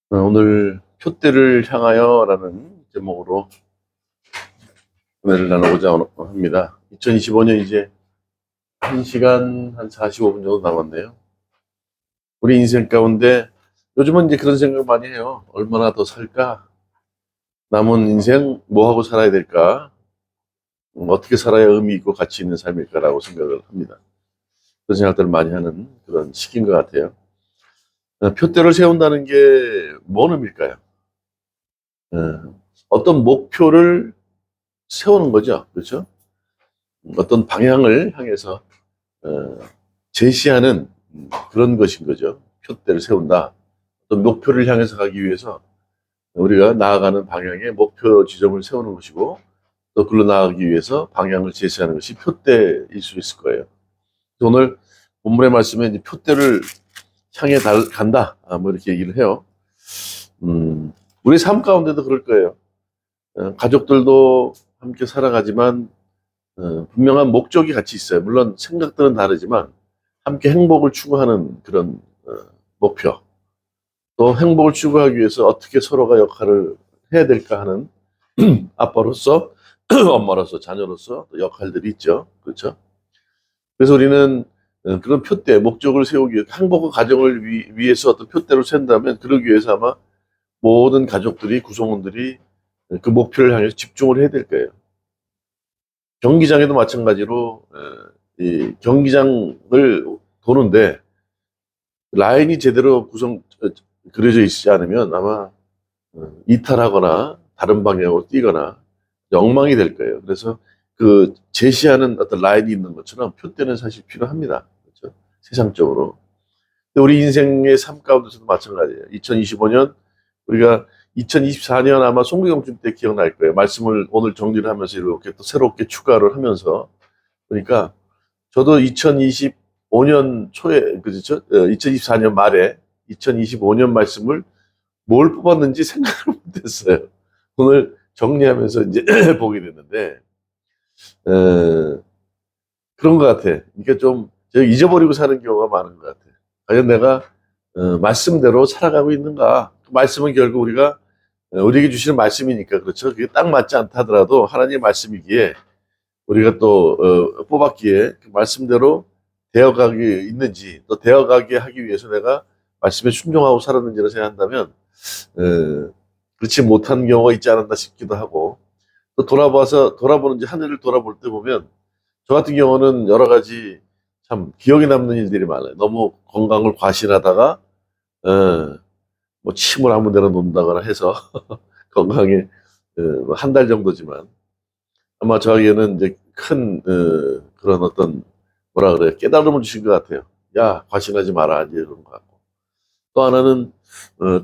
오늘 표대를 향하여라는 제목으로 은혜를 나누고자 합니다. 2025년 이제 1시간 한 45분 정도 남았네요. 우리 인생 가운데 요즘은 이제 그런 생각 많이 해요. 얼마나 더 살까? 남은 인생 뭐 하고 살아야 될까? 어떻게 살아야 의미 있고 가치 있는 삶일까라고 생각을 합니다. 그런 생각들을 많이 하는 그런 시기인 것 같아요. 표대를 세운다는 게 뭔 의미일까요? 어떤 목표를 세우는 거죠. 그렇죠? 어떤 방향을 향해서 어, 제시하는 그런 것인 거죠. 표대를 세운다. 어떤 목표를 향해서 가기 위해서 우리가 나아가는 방향의 목표 지점을 세우는 것이고, 또 글로 나아가기 위해서 방향을 제시하는 것이 표대일 수 있을 거예요. 오늘 본문의 말씀에 이제 표대를 향해 간다. 뭐 이렇게 얘기를 해요. 우리 삶 가운데도 그럴 거예요. 가족들도 함께 살아가지만 분명한 목적이 같이 있어요. 물론 생각들은 다르지만 함께 행복을 추구하는 그런 목표, 또 행복을 추구하기 위해서 어떻게 서로가 역할을 해야 될까 하는 아빠로서, 엄마로서, 자녀로서 또 역할들이 있죠. 그렇죠? 그래서 우리는 그런 표대, 목적을 세우기 위해 행복한 가정을 위해서 어떤 표대를 세운다면, 그러기 위해서 아마 모든 가족들이, 구성원들이 그 목표를 향해서 집중을 해야 될 거예요. 경기장에도 마찬가지로 이 경기장을 도는데 라인이 제대로 그려져 있지 않으면 아마 이탈하거나 다른 방향으로 뛰거나 엉망이 될 거예요. 그래서 그 제시하는 어떤 라인이 있는 것처럼 표대는 사실 필요합니다. 그렇죠? 세상적으로. 근데 우리 인생의 삶 가운데서도 마찬가지예요. 2025년, 우리가 2024년 아마 송구영준 때 기억날 거예요. 말씀을 오늘 정리를 하면서 이렇게 또 새롭게 추가를 하면서, 그러니까 저도 2025년 초에, 그렇죠? 2024년 말에 2025년 말씀을 뭘 뽑았는지 생각을 못했어요. 오늘 정리하면서 이제 보게 됐는데, 그런 것 같아. 이게 좀 제가 잊어버리고 사는 경우가 많은 것 같아. 과연 내가 말씀대로 살아가고 있는가? 그 말씀은 결국 우리가 우리에게 주시는 말씀이니까, 그렇죠? 그게 딱 맞지 않다 하더라도 하나님의 말씀이기에 우리가 또 뽑았기에 그 말씀대로 되어가기 있는지, 또 되어가게 하기 위해서 내가 말씀에 순종하고 살았는지를 생각한다면 그렇지 못한 경우가 있지 않았나 싶기도 하고, 또 돌아보는 이제 한 해를 돌아볼 때 보면 저 같은 경우는 여러 가지 참 기억에 남는 일들이 많아요. 너무 건강을 과신하다가 뭐 침을 아무 데나 놓는다거나 해서 건강에 한 달 정도지만 아마 저에게는 이제 큰 그런 어떤 뭐라 그래 깨달음을 주신 것 같아요. 야, 과신하지 마라 이제 이런 것 같고, 또 하나는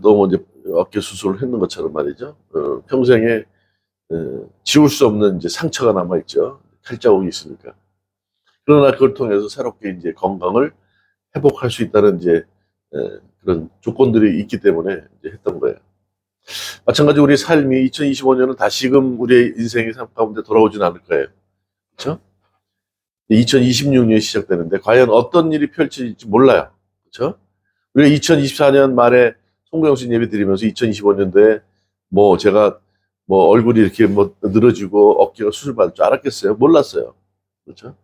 또 뭐 이제 어깨 수술을 했는 것처럼 말이죠. 평생에 지울 수 없는 이제 상처가 남아 있죠. 칼자국이 있으니까. 그러나 그걸 통해서 새롭게 이제 건강을 회복할 수 있다는 이제 그런 조건들이 있기 때문에 이제 했던 거예요. 마찬가지로 우리 삶이 2025년은 다시금 우리의 인생의 삶 가운데 돌아오진 않을 거예요. 그렇죠? 2026년이 시작되는데 과연 어떤 일이 펼쳐질지 몰라요. 그렇죠? 우리가 2024년 말에 송구영신 예배 드리면서 2025년도에 뭐 제가 뭐 얼굴이 이렇게 뭐 늘어지고 어깨가 수술 받을 줄 알았겠어요? 몰랐어요. 그렇죠?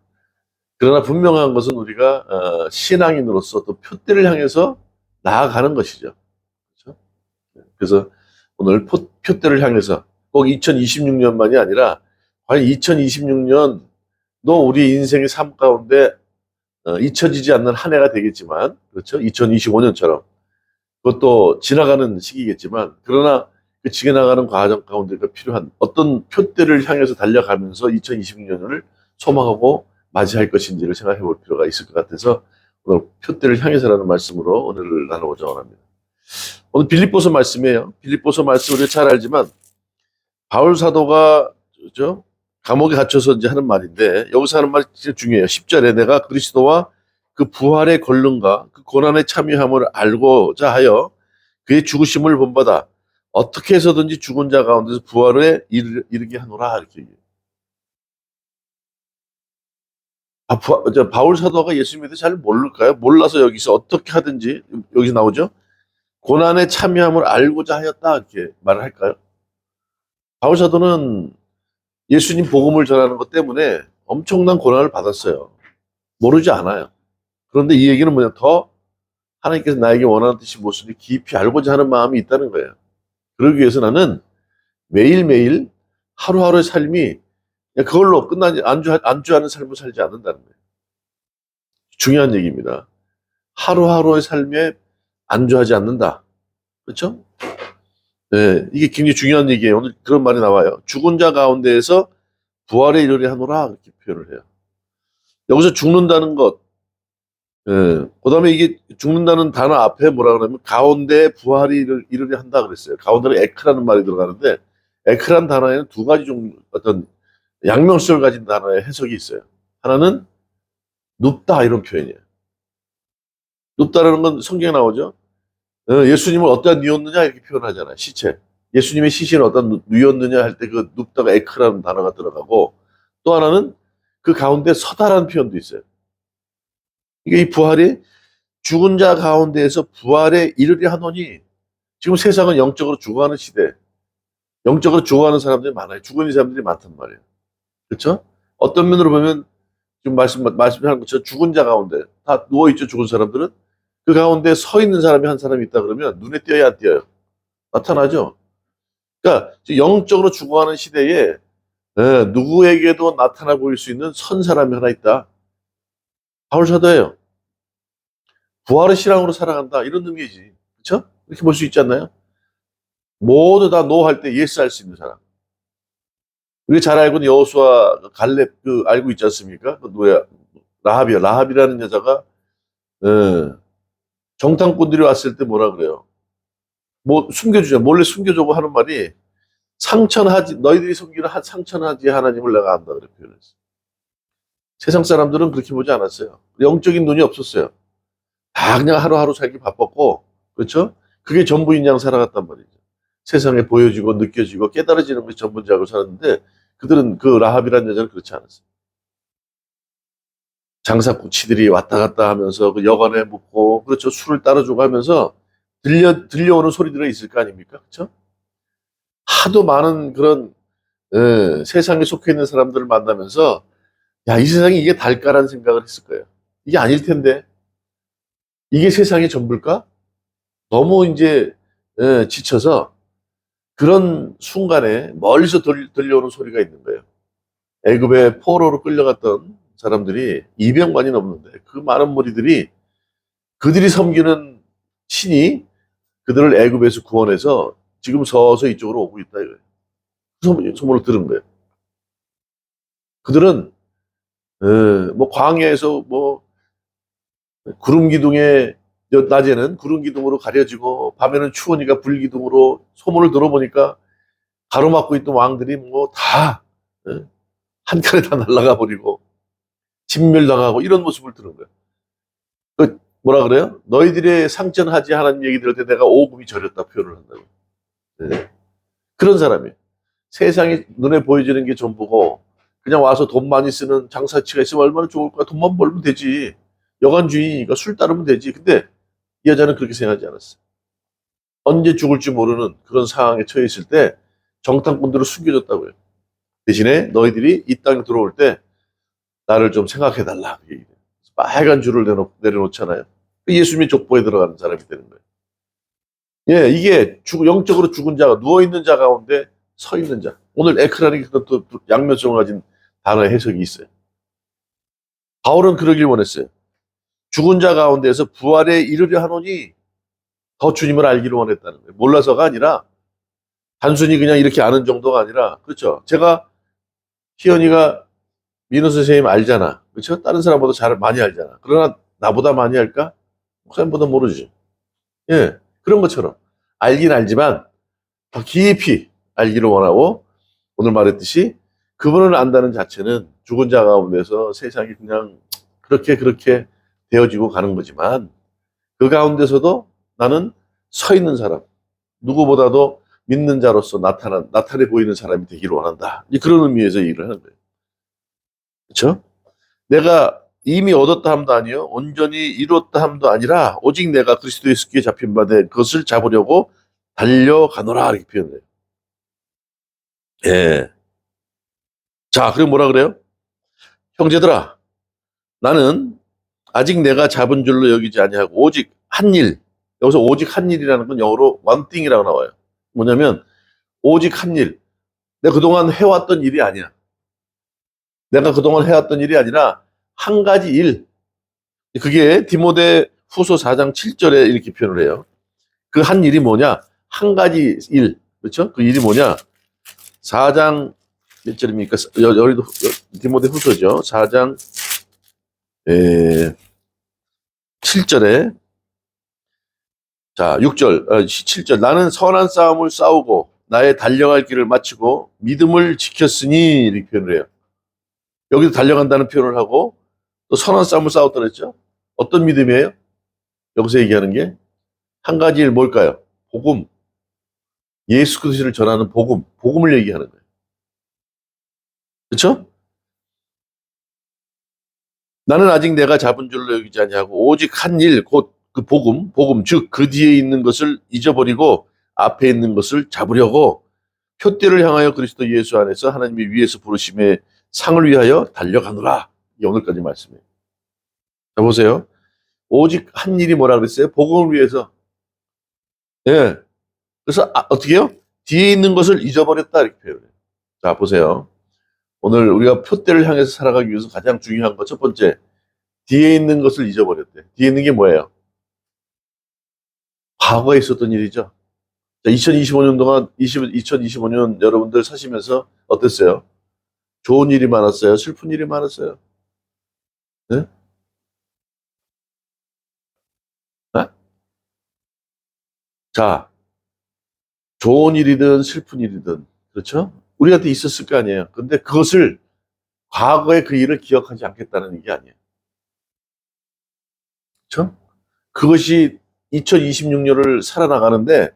그러나 분명한 것은 우리가 신앙인으로서 또 표대를 향해서 나아가는 것이죠. 그렇죠? 그래서 오늘 표대를 향해서 꼭 2026년만이 아니라 과연 2026년도 우리 인생의 삶 가운데 잊혀지지 않는 한 해가 되겠지만, 그렇죠? 2025년처럼 그것도 지나가는 시기겠지만, 그러나 그 지나가는 과정 가운데가 필요한 어떤 표대를 향해서 달려가면서 2026년을 소망하고 맞이할 것인지를 생각해 볼 필요가 있을 것 같아서 오늘 표대를 향해서라는 말씀으로 오늘을 나누고자 합니다. 오늘 빌립보서 말씀이에요. 빌립보서 말씀 우리가 잘 알지만 바울 사도가 그죠? 감옥에 갇혀서 이제 하는 말인데, 여기서 하는 말이 진짜 중요해요. 10절에 내가 그리스도와 그 부활의 권능과 그 고난에 참여함을 알고자 하여 그의 죽으심을 본받아 어떻게 해서든지 죽은 자 가운데서 부활에 이르게 하노라 이렇게 얘기해요. 바울 사도가 예수 믿어 잘 모를까요? 몰라서 여기서 어떻게 하든지, 여기서 나오죠. 고난에 참여함을 알고자 하였다 이렇게 말을 할까요? 바울 사도는 예수님 복음을 전하는 것 때문에 엄청난 고난을 받았어요. 모르지 않아요. 그런데 이 얘기는 뭐냐, 더 하나님께서 나에게 원하는 뜻이 무엇인지 깊이 알고자 하는 마음이 있다는 거예요. 그러기 위해서 나는 매일매일 하루하루의 삶이 그냥 그걸로 끝나지, 안주하는 삶을 살지 않는다는 거예요. 중요한 얘기입니다. 하루하루의 삶에 안주하지 않는다. 그렇죠? 네, 이게 굉장히 중요한 얘기예요. 오늘 그런 말이 나와요. 죽은 자 가운데에서 부활에 이르려 하노라 이렇게 표현을 해요. 여기서 죽는다는 것, 예, 그다음에 이게 죽는다는 단어 앞에 뭐라 그러면 가운데 부활이 이르려 한다 그랬어요. 가운데는 에크라는 말이 들어가는데 에크란 단어에는 두 가지 어떤 양면성을 가진 단어의 해석이 있어요. 하나는 눕다 이런 표현이에요. 눕다라는 건 성경에 나오죠. 예수님을 어떠한 누였느냐 이렇게 표현하잖아요. 시체. 예수님의 시신은 어떤 누였느냐 할 때 그 눕다가 에크라는 단어가 들어가고 또 하나는 그 가운데 서다라는 표현도 있어요. 이게 이 부활이 죽은 자 가운데에서 부활에 이르려 하노니 지금 세상은 영적으로 죽어가는 시대. 영적으로 죽어가는 사람들이 많아요. 죽은 사람들이 많단 말이에요. 그렇죠? 어떤 면으로 보면 지금 말씀하는 것처럼 죽은 자 가운데 다 누워있죠. 죽은 사람들은. 그 가운데 서 있는 사람이 한 사람이 있다 그러면 눈에 띄어야 안 띄어요? 나타나죠. 그러니까 영적으로 죽어가는 시대에 누구에게도 나타나 보일 수 있는 선 사람이 하나 있다. 바울 사도예요. 부활의 신앙으로 살아간다 이런 의미지. 그렇죠? 이렇게 볼 수 있지 않나요? 모두 다 노할 때 예스 할 수 있는 사람. 우리가 잘 알고 있는 여호수아 갈렙 알고 있지 않습니까? 그 누구야? 라합이요. 라합이라는 여자가 정탐꾼들이 왔을 때 뭐라 그래요? 뭐 숨겨주자, 몰래 숨겨주고 하는 말이 상천하지, 너희들이 섬기는 상천하지 하나님을 내가 안다 그렇게 표현했어요. 세상 사람들은 그렇게 보지 않았어요. 영적인 눈이 없었어요. 다 그냥 하루하루 살기 바빴고, 그렇죠? 그게 전부인 양 살아갔단 말이죠. 세상에 보여지고 느껴지고 깨달아지는 것이 전부인 줄 알고 살았는데 그들은 그 라합이라는 여자는 그렇지 않았어요. 장사꾼치들이 왔다 갔다 하면서 그 여관에 묵고 그렇죠. 술을 따라주고 하면서 들려오는 소리들이 있을 거 아닙니까? 그렇죠? 하도 많은 그런 세상에 속해 있는 사람들을 만나면서 야, 이 세상이 이게 달까라는 생각을 했을 거예요. 이게 아닐 텐데 이게 세상의 전부일까? 너무 이제 지쳐서 그런 순간에 멀리서 들려오는 소리가 있는 거예요. 애굽의 포로로 끌려갔던 사람들이 200만이 넘는데 그 많은 무리들이 그들이 섬기는 신이 그들을 애굽에서 구원해서 지금 서서 이쪽으로 오고 있다 이거예요. 소문을 들은 거예요. 그들은 뭐 광야에서 뭐 구름 기둥에 낮에는 구름 기둥으로 가려지고 밤에는 추우니까 불 기둥으로 소문을 들어보니까 가로막고 있던 왕들이 뭐 다 한 칸에 다 날아가 버리고 진멸당하고 이런 모습을 들은 거예요. 그 뭐라 그래요? 너희들의 상전하지 하나님 얘기 들을 때 내가 오금이 저렸다 표현을 한다고. 네. 그런 사람이에요. 세상이 눈에 보여지는 게 전부고 그냥 와서 돈 많이 쓰는 장사치가 있으면 얼마나 좋을 거야. 돈만 벌면 되지. 여관주의니까 술 따르면 되지. 근데 이 여자는 그렇게 생각하지 않았어요. 언제 죽을지 모르는 그런 상황에 처해 있을 때 정탐꾼들을 숨겨줬다고요. 대신에 너희들이 이 땅에 들어올 때 나를 좀 생각해달라. 빨간 줄을 내려놓잖아요. 예수님의 족보에 들어가는 사람이 되는 거예요. 예, 이게 영적으로 죽은 자가 누워있는 자 가운데 서 있는 자. 오늘 에크라는 것도 양면성을 가진 단어의 해석이 있어요. 바울은 그러길 원했어요. 죽은 자 가운데에서 부활에 이르려 하노니 더 주님을 알기를 원했다는 거예요. 몰라서가 아니라 단순히 그냥 이렇게 아는 정도가 아니라 그렇죠. 제가 희연이가 민호 선생님 알잖아. 그렇죠? 다른 사람보다 잘 많이 알잖아. 그러나 나보다 많이 알까? 목사님보다 모르지. 예, 그런 것처럼 알긴 알지만 더 깊이 알기를 원하고 오늘 말했듯이 그분을 안다는 자체는 죽은 자 가운데서 세상이 그냥 그렇게 되어지고 가는 거지만 그 가운데서도 나는 서 있는 사람, 누구보다도 믿는 자로서 나타내 보이는 사람이 되기를 원한다. 그런 의미에서 얘기를 하는 거예요. 그렇죠? 내가 이미 얻었다 함도 아니요 온전히 이뤘다 함도 아니라 오직 내가 그리스도 예수께 잡힌 바 된 그것을 잡으려고 달려가노라 이렇게 표현해요. 예. 자, 그리고 뭐라 그래요? 형제들아, 나는 아직 내가 잡은 줄로 여기지 아니하고 오직 한 일. 여기서 오직 한 일이라는 건 영어로 one thing이라고 나와요. 뭐냐면 오직 한 일. 내가 그동안 해왔던 일이 아니야. 내가 그동안 해왔던 일이 아니라 한 가지 일. 그게 디모데 후서 4장 7절에 이렇게 표현을 해요. 그 한 일이 뭐냐? 한 가지 일. 그렇죠? 그 일이 뭐냐? 4장 몇 절입니까? 여기도 디모데 후서죠. 4장 7절에 자, 6절, 7절. 나는 선한 싸움을 싸우고 나의 달려갈 길을 마치고 믿음을 지켰으니 이렇게 표현을 해요. 여기도 달려간다는 표현을 하고 또 선한 싸움을 싸웠다 그랬죠. 어떤 믿음이에요? 여기서 얘기하는 게 한 가지 일 뭘까요? 복음. 예수 그리스도를 전하는 복음. 복음을 얘기하는 거예요. 그렇죠? 나는 아직 내가 잡은 줄로 여기지 아니하고 오직 한 일, 곧 그 복음, 즉 그 뒤에 있는 것을 잊어버리고 앞에 있는 것을 잡으려고 표대를 향하여 그리스도 예수 안에서 하나님이 위에서 부르심의 상을 위하여 달려가노라. 이게 오늘까지 말씀이에요. 자, 보세요. 오직 한 일이 뭐라 그랬어요? 복음을 위해서. 예. 그래서 어떻게 해요? 뒤에 있는 것을 잊어버렸다 이렇게 표현해요. 자, 보세요. 오늘 우리가 표대를 향해서 살아가기 위해서 가장 중요한 것 첫 번째, 뒤에 있는 것을 잊어버렸대. 뒤에 있는 게 뭐예요? 과거에 있었던 일이죠. 자, 2025년 동안 2025년 여러분들 사시면서 어땠어요? 좋은 일이 많았어요? 슬픈 일이 많았어요? 네? 네? 자, 좋은 일이든 슬픈 일이든 그렇죠? 우리한테 있었을 거 아니에요. 근데 그것을 과거의 그 일을 기억하지 않겠다는 게 아니에요. 그렇죠? 그것이 2026년을 살아나가는데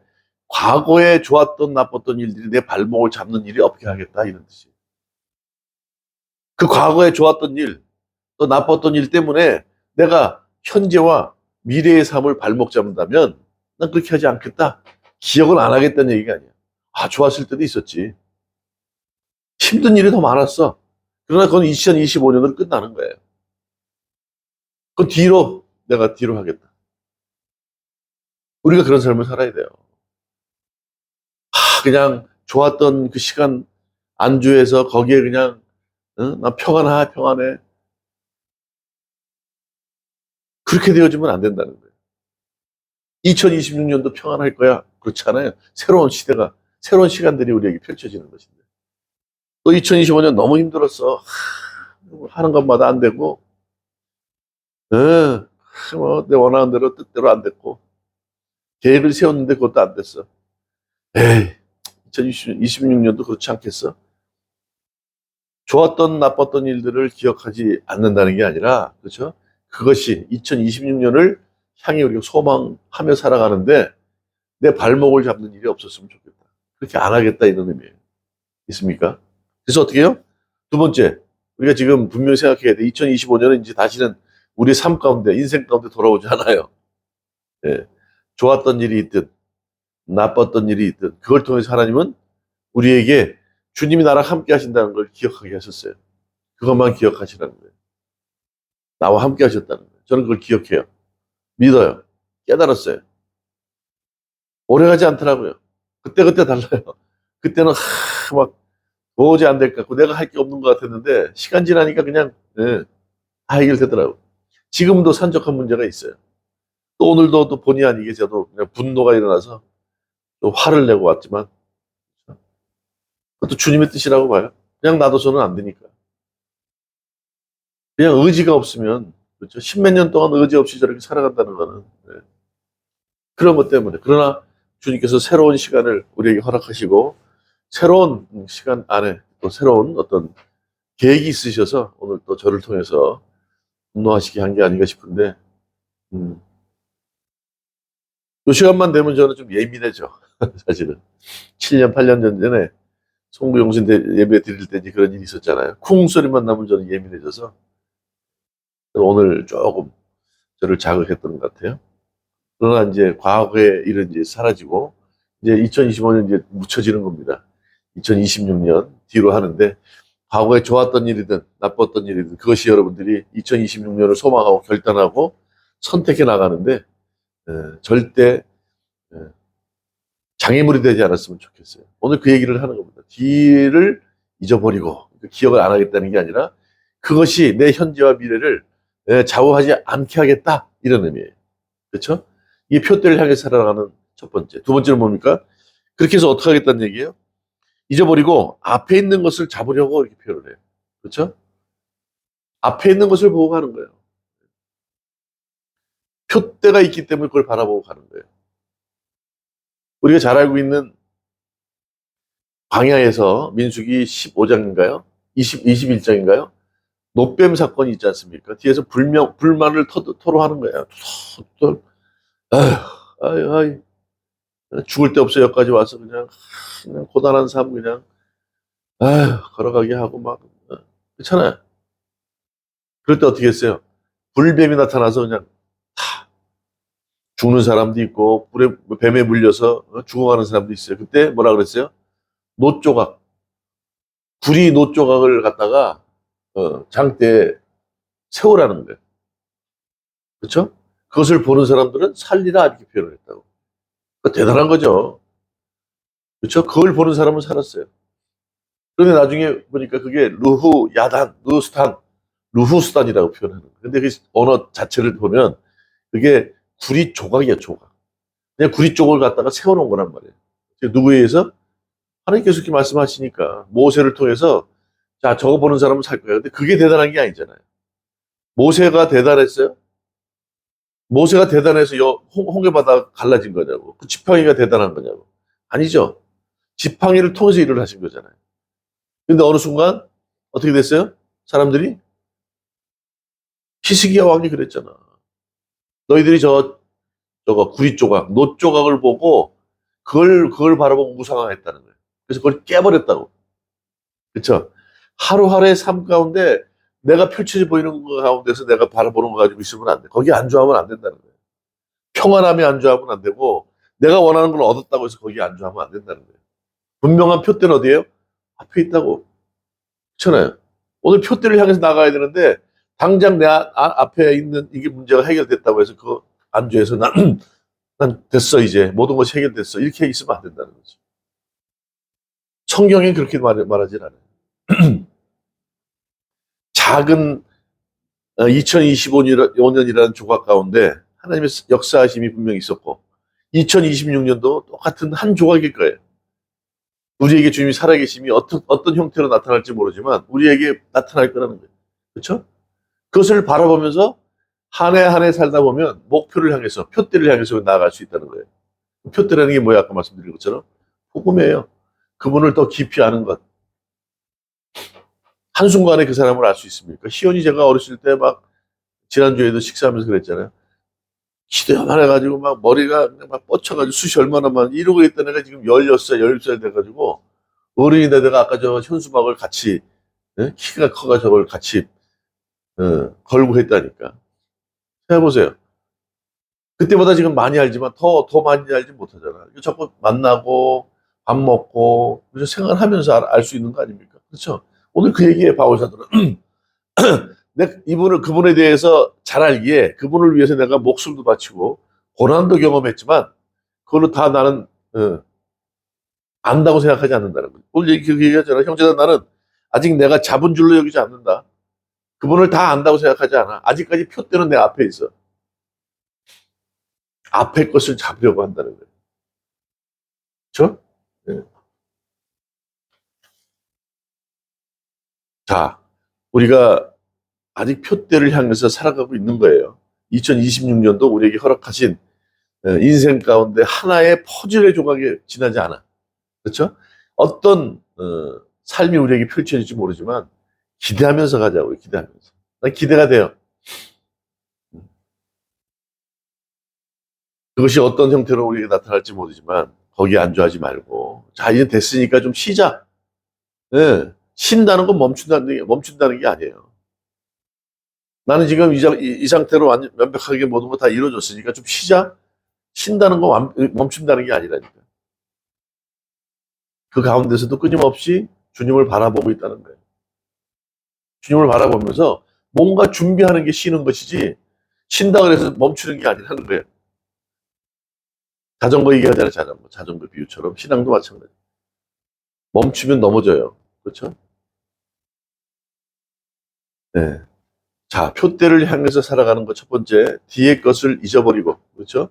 과거에 좋았던 나빴던 일들이 내 발목을 잡는 일이 없게 하겠다 이런 뜻이에요. 그 과거에 좋았던 일, 또 나빴던 일 때문에 내가 현재와 미래의 삶을 발목 잡는다면 난 그렇게 하지 않겠다. 기억을 안 하겠다는 얘기가 아니야. 아, 좋았을 때도 있었지. 힘든 일이 더 많았어. 그러나 그건 2025년으로 끝나는 거예요. 그 뒤로 내가 뒤로 하겠다. 우리가 그런 삶을 살아야 돼요. 그냥 좋았던 그 시간 안주해서 거기에 그냥 난 평안해. 그렇게 되어지면 안 된다는 거예요. 2026년도 평안할 거야. 그렇지 않아요. 새로운 시대가, 새로운 시간들이 우리에게 펼쳐지는 것인데. 또 2025년 너무 힘들었어. 하는 것마다 안 되고, 내 원하는 대로 뜻대로 안 됐고, 계획을 세웠는데 그것도 안 됐어. 에이, 2026년도 그렇지 않겠어? 좋았던 나빴던 일들을 기억하지 않는다는 게 아니라, 그렇죠? 그것이 2026년을 향해 우리가 소망하며 살아가는데 내 발목을 잡는 일이 없었으면 좋겠다. 그렇게 안 하겠다 이런 의미예요. 있습니까? 그래서 어떻게 해요? 두 번째, 우리가 지금 분명히 생각해야 돼. 2025년은 이제 다시는 우리 삶 가운데, 인생 가운데 돌아오지 않아요. 예. 좋았던 일이 있든, 나빴던 일이 있든, 그걸 통해서 하나님은 우리에게 주님이 나랑 함께 하신다는 걸 기억하게 하셨어요. 그것만 기억하시라는 거예요. 나와 함께 하셨다는 거예요. 저는 그걸 기억해요. 믿어요. 깨달았어요. 오래가지 않더라고요. 그때그때 달라요. 그때는 막 도저히 안 될 것 같고 내가 할 게 없는 것 같았는데 시간 지나니까 그냥 다 해결되더라고요. 지금도 산적한 문제가 있어요. 또 오늘도 또 본의 아니게 저도 그냥 분노가 일어나서 또 화를 내고 왔지만 그것도 주님의 뜻이라고 봐요. 그냥 놔둬서는 안 되니까. 그냥 의지가 없으면 그렇죠. 십몇 년 동안 의지 없이 저렇게 살아간다는 거는 그런 것 때문에. 그러나 주님께서 새로운 시간을 우리에게 허락하시고 새로운 시간 안에 또 새로운 어떤 계획이 있으셔서 오늘 또 저를 통해서 분노하시게 한 게 아닌가 싶은데 이 시간만 되면 저는 좀 예민해져. 사실은 7년 8년 전에 송구용신 예배 드릴 때 그런 일이 있었잖아요. 쿵 소리만 나면 저는 예민해져서 오늘 조금 저를 자극했던 것 같아요. 그러나 이제 과거의 일은 이제 사라지고 이제 2025년 이제 묻혀지는 겁니다. 2026년 뒤로 하는데 과거에 좋았던 일이든 나빴던 일이든 그것이 여러분들이 2026년을 소망하고 결단하고 선택해 나가는데 절대 에, 장애물이 되지 않았으면 좋겠어요. 오늘 그 얘기를 하는 겁니다. 뒤를 잊어버리고 기억을 안 하겠다는 게 아니라 그것이 내 현재와 미래를 좌우하지 않게 하겠다 이런 의미예요. 그렇죠? 이 표대를 향해 살아가는 첫 번째. 두 번째는 뭡니까? 그렇게 해서 어떻게 하겠다는 얘기예요? 잊어버리고 앞에 있는 것을 잡으려고 이렇게 표현을 해요. 그렇죠? 앞에 있는 것을 보고 가는 거예요. 표대가 있기 때문에 그걸 바라보고 가는 거예요. 우리가 잘 알고 있는 광야에서 민수기 15장인가요? 21장인가요? 노뱀 사건이 있지 않습니까? 뒤에서 불만을 토로하는 거예요. 아휴, 아휴, 아휴. 죽을 데 없어 여기까지 와서 그냥 고단한 삶 그냥 아휴, 걸어가게 하고 막 그렇잖아요. 그럴 때 어떻게 했어요? 불뱀이 나타나서 그냥 다 죽는 사람도 있고 뱀에 물려서 죽어가는 사람도 있어요. 그때 뭐라 그랬어요? 노조각, 구리 노조각을 갖다가 장대에 세우라는 거예요. 그렇죠? 그것을 보는 사람들은 살리라 이렇게 표현을 했다고. 그러니까 대단한 거죠. 그렇죠? 그걸 보는 사람은 살았어요. 그런데 나중에 보니까 그게 루후 야단, 루스탄, 루후스탄이라고 표현하는 거예요. 근데 그 언어 자체를 보면 그게 구리 조각이야, 조각. 그냥 구리 쪽을 갖다가 세워놓은 거란 말이에요. 누구에 의해서? 하나님께서 이렇게 말씀하시니까 모세를 통해서 자, 저거 보는 사람은 살 거야. 근데 그게 대단한 게 아니잖아요. 모세가 대단했어요? 모세가 대단해서 홍해바다 갈라진 거냐고. 그 지팡이가 대단한 거냐고. 아니죠. 지팡이를 통해서 일을 하신 거잖아요. 근데 어느 순간 어떻게 됐어요? 사람들이 히스기야 왕이 그랬잖아. 너희들이 저거 구리 조각, 노 조각을 보고 그걸 바라보고 우상화했다는 거예요. 그래서 그걸 깨버렸다고. 그렇죠? 하루하루의 삶 가운데 내가 펼쳐져 보이는 거 가운데서 내가 바라보는 거 가지고 있으면 안 돼. 거기 안주하면 안 된다는 거예요. 평안함에 안주하면 안 되고 내가 원하는 걸 얻었다고 해서 거기에 안주하면 안 된다는 거예요. 분명한 표대는 어디예요? 앞에 있다고. 그렇잖아요. 오늘 표대를 향해서 나가야 되는데 당장 내 앞에 있는 이게 문제가 해결됐다고 해서 그거 안주해서 난 됐어 이제 모든 것이 해결됐어 이렇게 있으면 안 된다는 거죠. 성경엔 그렇게 말하진 않아요. 작은 2025년이라는 조각 가운데 하나님의 역사하심이 분명히 있었고 2026년도 똑같은 한 조각일 거예요. 우리에게 주님이 살아계심이 어떤 형태로 나타날지 모르지만 우리에게 나타날 거라는 거예요. 그렇죠? 그것을 바라보면서 한 해 한 해 살다 보면 목표를 향해서 표대를 향해서 나아갈 수 있다는 거예요. 표대라는 게 뭐야? 아까 말씀드린 것처럼 복음이에요. 그분을 더 깊이 아는 것. 한순간에 그 사람을 알 수 있습니까? 희연이 제가 어렸을 때 막 지난주에도 식사하면서 그랬잖아요. 기대만 해가지고 막 머리가 막 뻗쳐가지고 숱이 얼마나 많이 이러고 있던 애가 지금 16살, 17살 돼가지고 어른이 되다가 아까 저 현수막을 같이 키가 커가지고 저걸 같이 걸고 했다니까. 생각해보세요. 그때보다 지금 많이 알지만 더 많이 알지 못하잖아. 자꾸 만나고 밥 먹고 그래서 생활하면서 알 수 있는 거 아닙니까? 그렇죠? 오늘 그 얘기에 바울 사도는 그분에 대해서 잘 알기에 그분을 위해서 내가 목숨도 바치고 고난도 경험했지만 그걸로 다 나는 안다고 생각하지 않는다는 거예요. 오늘 얘기하잖아. 형제들 나는 아직 내가 잡은 줄로 여기지 않는다. 그분을 다 안다고 생각하지 않아. 아직까지 표대는 내 앞에 있어. 앞에 것을 잡으려고 한다는 거예요. 그렇죠? 네. 자, 우리가 아직 표대를 향해서 살아가고 있는 거예요. 2026년도 우리에게 허락하신 인생 가운데 하나의 퍼즐의 조각에 지나지 않아. 그렇죠? 어떤 삶이 우리에게 펼쳐질지 모르지만 기대하면서 가자고요. 기대하면서. 난 기대가 돼요. 그것이 어떤 형태로 우리에게 나타날지 모르지만 거기에 안주하지 말고 자 이제 됐으니까 좀 쉬자. 예. 쉰다는 건 멈춘다는 게 아니에요. 나는 지금 이 상태로 완전 완벽하게 모든 거 다 이루어졌으니까 좀 쉬자. 쉰다는 거 멈춘다는 게 아니라니까. 그 가운데서도 끊임없이 주님을 바라보고 있다는 거예요. 주님을 바라보면서 뭔가 준비하는 게 쉬는 것이지, 쉰다 그래서 멈추는 게 아니라는 거예요. 자전거 얘기하잖아요. 자전거 비유처럼 신앙도 마찬가지. 멈추면 넘어져요. 그렇죠? 네. 자, 표대를 향해서 살아가는 것 첫 번째, 뒤의 것을 잊어버리고, 그렇죠?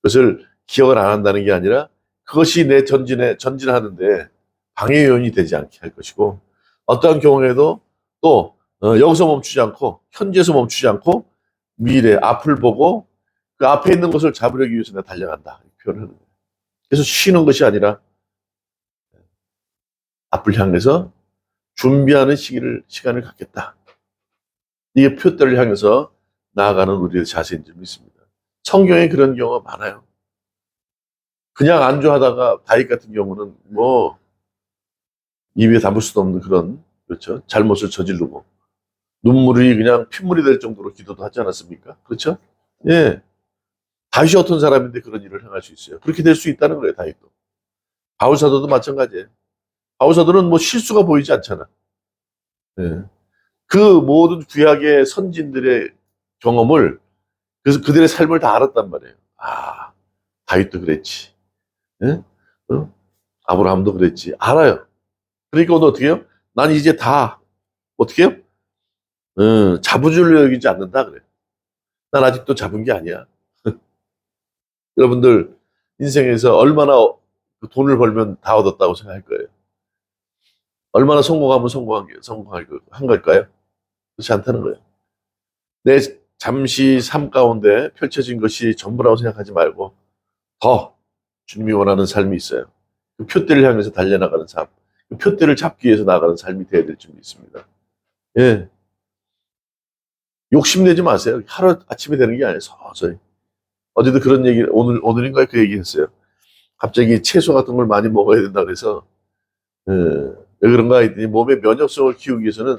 그것을 기억을 안 한다는 게 아니라 그것이 내 전진하는데 방해 요인이 되지 않게 할 것이고, 어떠한 경우에도 또 여기서 멈추지 않고 현재에서 멈추지 않고 미래 앞을 보고 그 앞에 있는 것을 잡으려기 위해서 내가 달려간다, 이 표현을 하는 거예요. 그래서 쉬는 것이 아니라 앞을 향해서 준비하는 시간을 갖겠다. 이게 표대를 향해서 나아가는 우리의 자세인 줄 믿습니다. 성경에 그런 경우가 많아요. 그냥 안주하다가 다윗 같은 경우는 뭐 입에 담을 수도 없는 그런, 그렇죠, 잘못을 저지르고 눈물이 그냥 핏물이 될 정도로 기도도 하지 않았습니까? 그렇죠? 예. 다윗이 어떤 사람인데 그런 일을 행할 수 있어요. 그렇게 될 수 있다는 거예요, 다윗도. 바울 사도도 마찬가지예요. 바울 사도는 뭐 실수가 보이지 않잖아. 예. 그 모든 구약의 선진들의 경험을, 그래서 그들의 삶을 다 알았단 말이에요. 아, 다윗도 그랬지. 예? 아브라함도 그랬지. 알아요. 그러니까 오늘 어떻게 해요? 난 이제 다 어떻게 해요? 자부주의로 여기지 않는다 그래요. 난 아직도 잡은 게 아니야. 여러분들 인생에서 얼마나 돈을 벌면 다 얻었다고 생각할 거예요? 얼마나 성공하면 한 걸까요? 그렇지 않다는 거예요. 내 잠시 삶 가운데 펼쳐진 것이 전부라고 생각하지 말고 더 주님이 원하는 삶이 있어요. 그 표대를 향해서 달려나가는 삶, 그 표대를 잡기 위해서 나가는 삶이 되어야 될 줄 믿습니다. 예. 욕심내지 마세요. 하루 아침에 되는 게 아니에요. 서서히. 어제도 그런 얘기, 오늘인가요? 그 얘기 했어요. 갑자기 채소 같은 걸 많이 먹어야 된다 그래서, 왜 그런가 했더니 몸의 면역성을 키우기 위해서는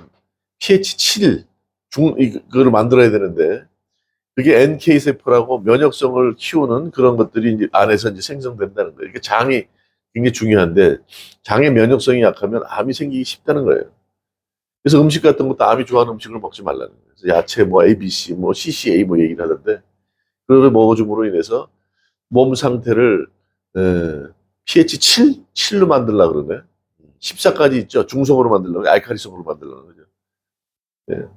pH 7, 그걸 만들어야 되는데, 그게 NK세포라고 면역성을 키우는 그런 것들이 이제 안에서 이제 생성된다는 거예요. 이게 장이 굉장히 중요한데, 장의 면역성이 약하면 암이 생기기 쉽다는 거예요. 그래서 음식 같은 것도 암이 좋아하는 음식을 먹지 말라는 거예요. 그래서 야채 뭐 ABC, 뭐 CCA 뭐 얘기를 하던데, 그걸 먹어줌으로 인해서 몸 상태를 pH 7로 만들려고 그러네. 14까지 있죠. 중성으로 만들려고, 알칼리성으로 만들려고 그러죠. 예.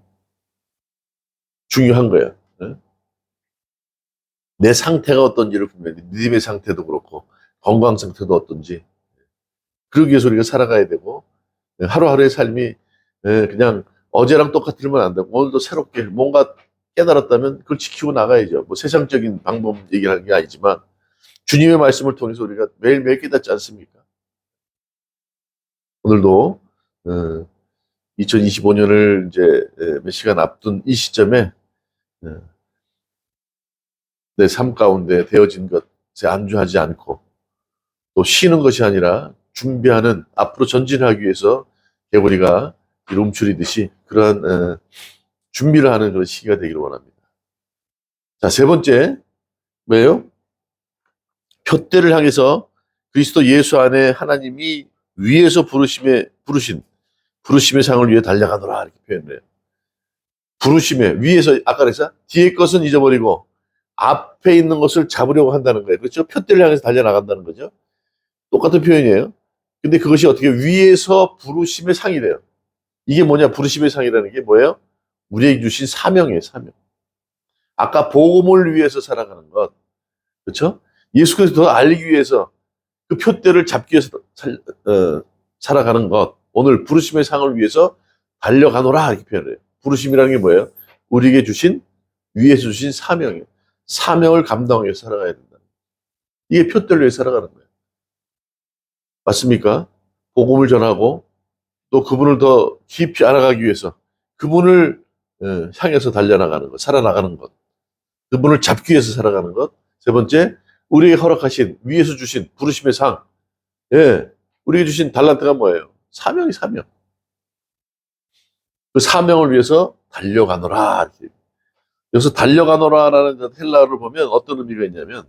중요한 거예요. 예? 내 상태가 어떤지를 분명히, 믿음의 상태도 그렇고 건강 상태도 어떤지, 그러기 위해서 우리가 살아가야 되고, 하루하루의 삶이 그냥 어제랑 똑같으면 안 되고 오늘도 새롭게 뭔가 깨달았다면 그걸 지키고 나가야죠. 뭐 세상적인 방법 얘기하는 게 아니지만 주님의 말씀을 통해서 우리가 매일매일 깨닫지 않습니까? 오늘도 2025년을 이제 몇 시간 앞둔 이 시점에 내 삶 가운데 되어진 것에 안주하지 않고 또 쉬는 것이 아니라 준비하는, 앞으로 전진하기 위해서 개구리가 움츠리듯이 그러한 준비를 하는 그런 시기가 되기를 원합니다. 자, 세 번째, 뭐예요? 표대를 향해서 그리스도 예수 안에 하나님이 위에서 부르심의 상을 위해 달려가노라, 이렇게 표현해요. 부르심에 위에서, 아까 그래서 뒤의 것은 잊어버리고 앞에 있는 것을 잡으려고 한다는 거예요. 그렇죠? 표대를 향해서 달려나간다는 거죠. 똑같은 표현이에요. 근데 그것이 어떻게 위에서 부르심의 상이래요. 이게 뭐냐? 부르심의 상이라는 게 뭐예요? 우리에게 주신 사명이에요, 사명. 아까 복음을 위해서 살아가는 것, 그렇죠? 예수 그리스도 더 알리기 위해서 그 표대를 잡기 위해서 살아가는 것, 오늘 부르심의 상을 위해서 달려가노라, 이렇게 표현해요. 부르심이라는 게 뭐예요? 우리에게 주신, 위에서 주신 사명이에요. 사명을 감당하기 위해서 살아가야 된다. 이게 표대를 위해서 살아가는 거예요. 맞습니까? 복음을 전하고 또 그분을 더 깊이 알아가기 위해서 그분을 향해서 달려나가는 것, 살아나가는 것, 그분을 잡기 위해서 살아가는 것. 세 번째, 우리에게 허락하신, 위에서 주신 부르심의 상. 예, 우리에게 주신 달란트가 뭐예요? 사명이 사명. 그 사명을 위해서 달려가노라. 이렇게. 여기서 달려가노라라는 헬라어를 보면 어떤 의미가 있냐면,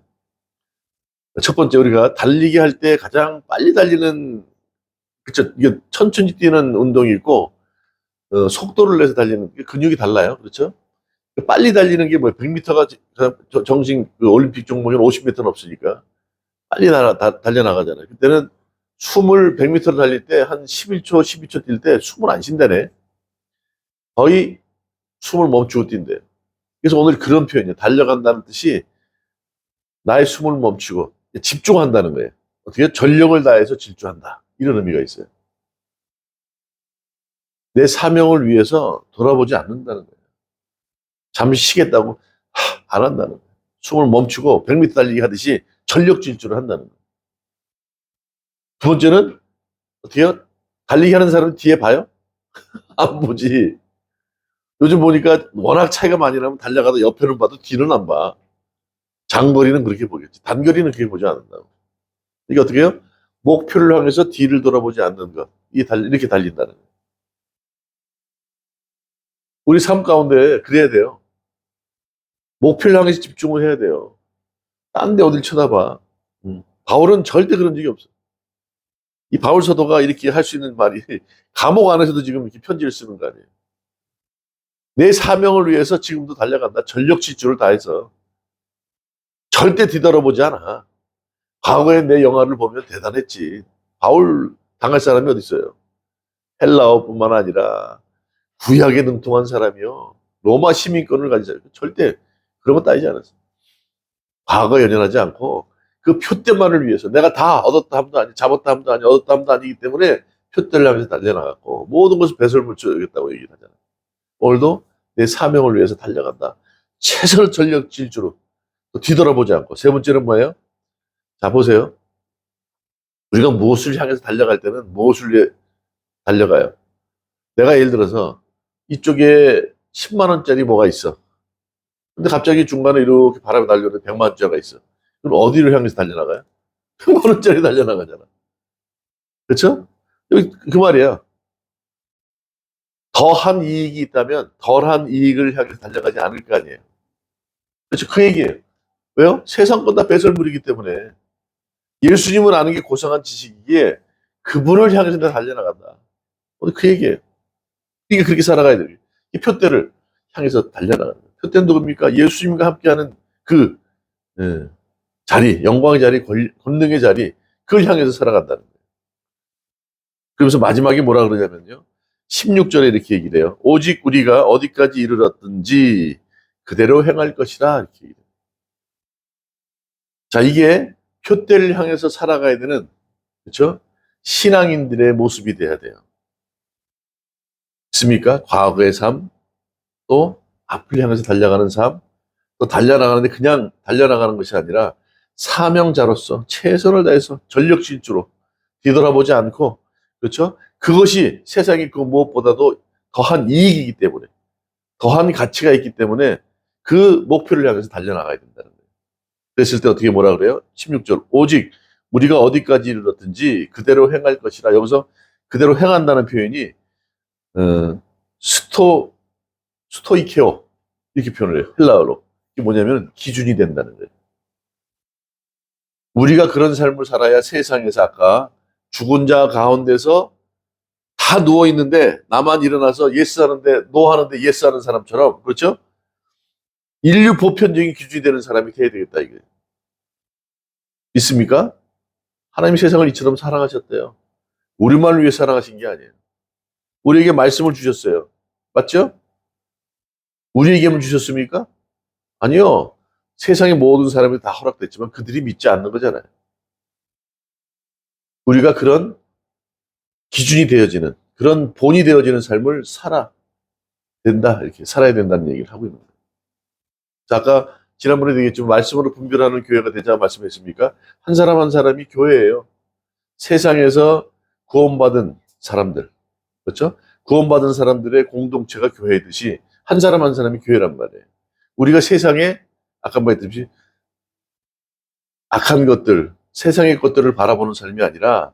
첫 번째, 우리가 달리기 할 때 가장 빨리 달리는, 그쵸? 이게 천천히 뛰는 운동이 있고, 속도를 내서 달리는, 근육이 달라요. 그렇죠? 빨리 달리는 게 뭐예요? 100m가 정식 그 올림픽 종목에는 50m는 없으니까. 빨리 달려나가잖아요. 그때는 숨을 100m를 달릴 때 한 11초, 12초 뛸 때 숨을 안 쉰다네. 거의 숨을 멈추고 뛴대요. 그래서 오늘 그런 표현이에요. 달려간다는 뜻이 나의 숨을 멈추고 집중한다는 거예요. 어떻게? 전력을 다해서 질주한다. 이런 의미가 있어요. 내 사명을 위해서 돌아보지 않는다는 거예요. 잠시 쉬겠다고 안 한다는 거예요. 숨을 멈추고 100m 달리기 하듯이 전력 질주를 한다는 거예요. 두 번째는 어떻게 해요? 달리기 하는 사람은 뒤에 봐요? 안 보지. 요즘 보니까 워낙 차이가 많이 나면 달려가다 옆에는 봐도 뒤는 안 봐. 장거리는 그렇게 보겠지. 단거리는 그렇게 보지 않는다고. 이게 어떻게 해요? 목표를 향해서 뒤를 돌아보지 않는 것. 이렇게 달린다는 거예요. 우리 삶 가운데 그래야 돼요. 목표를 향해서 집중을 해야 돼요. 딴 데 어딜 쳐다봐. 바울은 절대 그런 적이 없어. 이 바울 사도가 이렇게 할 수 있는 말이 감옥 안에서도 지금 이렇게 편지를 쓰는 거 아니에요. 내 사명을 위해서 지금도 달려간다. 전력 질주를 다해서. 절대 뒤돌아보지 않아. 과거에 내 영화를 보면 대단했지. 바울 당할 사람이 어디 있어요? 헬라어뿐만 아니라 구약에 능통한 사람이요. 로마 시민권을 가진 사람. 절대 그런 거 따지지 않았어. 과거 연연하지 않고 그 표대만을 위해서 내가 다 얻었다 함도 아니, 잡았다 함도 아니, 얻었다 함도 아니기 때문에 표대를 하면서 달려나갔고 모든 것을 배설물 쳐야겠다고 얘기를 하잖아. 오늘도 내 사명을 위해서 달려간다. 최선을 전력 질주로 뒤돌아보지 않고. 세 번째는 뭐예요? 자, 보세요. 우리가 무엇을 향해서 달려갈 때는 무엇을 위해 달려가요? 내가 예를 들어서 이쪽에 10만 원짜리 뭐가 있어. 근데 갑자기 중간에 이렇게 바람이 달려오는 100만 원짜리가 있어. 그럼 어디를 향해서 달려나가요? 100만 원짜리 달려나가잖아. 그렇죠? 그 말이야. 더한 이익이 있다면 덜한 이익을 향해서 달려가지 않을 거 아니에요. 그렇죠? 그 얘기예요. 왜요? 세상 건 다 배설물이기 때문에. 예수님을 아는 게 고상한 지식이기에 그분을 향해서 내가 달려나간다. 오늘 그 얘기예요. 이게 그렇게 살아가야 돼요. 이 표대를 향해서 달려나가는 거예요. 표대는 누굽니까? 예수님과 함께하는 그 자리, 영광의 자리, 권능의 자리, 그걸 향해서 살아간다는 거예요. 그러면서 마지막에 뭐라 그러냐면요. 16절에 이렇게 얘기를 해요. 오직 우리가 어디까지 이르렀든지 그대로 행할 것이라 이렇게 얘기해요. 자, 이게 표대를 향해서 살아가야 되는, 그렇죠? 신앙인들의 모습이 돼야 돼요. 있습니까? 과거의 삶, 또 앞을 향해서 달려가는 삶, 또 달려나가는데 그냥 달려나가는 것이 아니라 사명자로서 최선을 다해서 전력 질주로 뒤돌아보지 않고, 그렇죠? 그것이 세상의 그 무엇보다도 더한 이익이기 때문에, 더한 가치가 있기 때문에 그 목표를 향해서 달려나가야 된다는 거예요. 그랬을 때 어떻게 뭐라 그래요? 16절. 오직 우리가 어디까지 이르렀든지 그대로 행할 것이라. 여기서 그대로 행한다는 표현이 스토이케오 이렇게 표현을 해요. 헬라어로. 이게 뭐냐면 기준이 된다는 거예요. 우리가 그런 삶을 살아야 세상에서 아까 죽은 자 가운데서 다 누워 있는데 나만 일어나서 예스 하는데 노 하는데 예스 하는 사람처럼, 그렇죠? 인류 보편적인 기준이 되는 사람이 돼야 되겠다 이게. 있습니까? 하나님이 세상을 이처럼 사랑하셨대요. 우리만을 위해 사랑하신 게 아니에요. 우리에게 말씀을 주셨어요. 맞죠? 우리에게만 주셨습니까? 아니요. 세상의 모든 사람이 다 허락됐지만 그들이 믿지 않는 거잖아요. 우리가 그런 기준이 되어지는, 그런 본이 되어지는 삶을 이렇게 살아야 된다는 얘기를 하고 있는 거예요. 자, 아까 지난번에 얘기했지만 말씀으로 분별하는 교회가 되자 말씀했습니까? 한 사람 한 사람이 교회예요. 세상에서 구원받은 사람들, 그렇죠? 구원받은 사람들의 공동체가 교회이듯이 한 사람 한 사람이 교회란 말이에요. 우리가 세상에 아까 말했듯이 악한 것들, 세상의 것들을 바라보는 삶이 아니라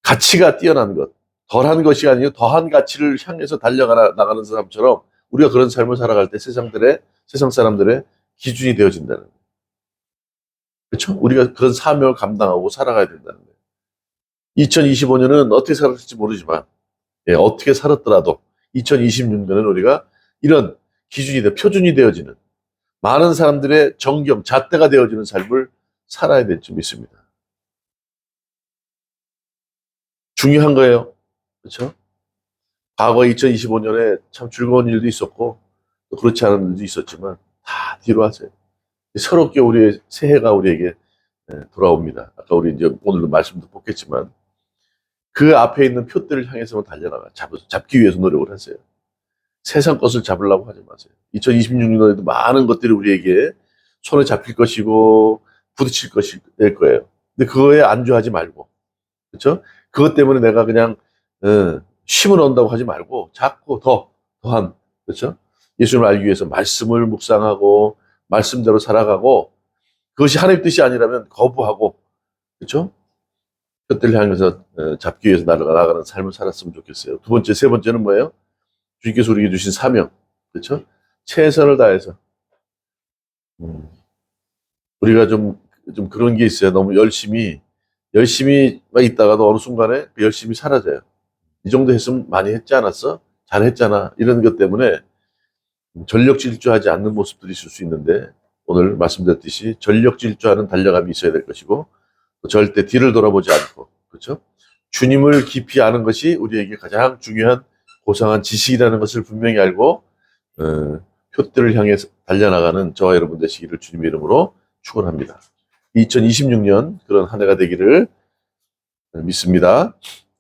가치가 뛰어난 것, 덜한 것이 아니고 더한 가치를 향해서 달려나가는 사람처럼 우리가 그런 삶을 살아갈 때 세상 사람들의 기준이 되어진다는 거예요. 그렇죠? 우리가 그런 사명을 감당하고 살아가야 된다는 거예요. 2025년은 어떻게 살았을지 모르지만 어떻게 살았더라도 2026년은 우리가 이런 표준이 되어지는 많은 사람들의 정경, 잣대가 되어지는 삶을 살아야 될 줄 믿습니다. 중요한 거예요. 그렇죠? 과거 2025년에 참 즐거운 일도 있었고 또 그렇지 않은 일도 있었지만 다 뒤로 하세요. 새롭게 우리의 새해가 우리에게 돌아옵니다. 아까 우리 이제 오늘도 말씀도 뽑겠지만 그 앞에 있는 표대를 향해서만 달려나가 잡기 위해서 노력을 하세요. 세상 것을 잡으려고 하지 마세요. 2026년에도 많은 것들이 우리에게 손에 잡힐 것이고 부딪힐 것이 될 거예요. 근데 그거에 안주하지 말고, 그렇죠? 그것 때문에 내가 그냥 쉼을 얻는다고 하지 말고 자꾸 더한, 그렇죠? 예수님을 알기 위해서 말씀을 묵상하고 말씀대로 살아가고 그것이 하나님의 뜻이 아니라면 거부하고, 그렇죠? 그것들을 향해서 잡기 위해서 나아가는 삶을 살았으면 좋겠어요. 두 번째, 세 번째는 뭐예요? 주님께서 우리에게 주신 사명, 그렇죠? 최선을 다해서 우리가 좀 그런 게 있어요. 너무 열심히 막 있다가도 어느 순간에 그 열심히 사라져요. 이 정도 했으면 많이 했지 않았어? 잘했잖아. 이런 것 때문에 전력 질주하지 않는 모습들이 있을 수 있는데 오늘 말씀드렸듯이 전력 질주하는 달려감이 있어야 될 것이고 절대 뒤를 돌아보지 않고, 그렇죠? 주님을 깊이 아는 것이 우리에게 가장 중요한 고상한 지식이라는 것을 분명히 알고 표대를 향해 달려나가는 저와 여러분 되시기를 주님의 이름으로 축원합니다. 2026년 그런 한 해가 되기를 믿습니다.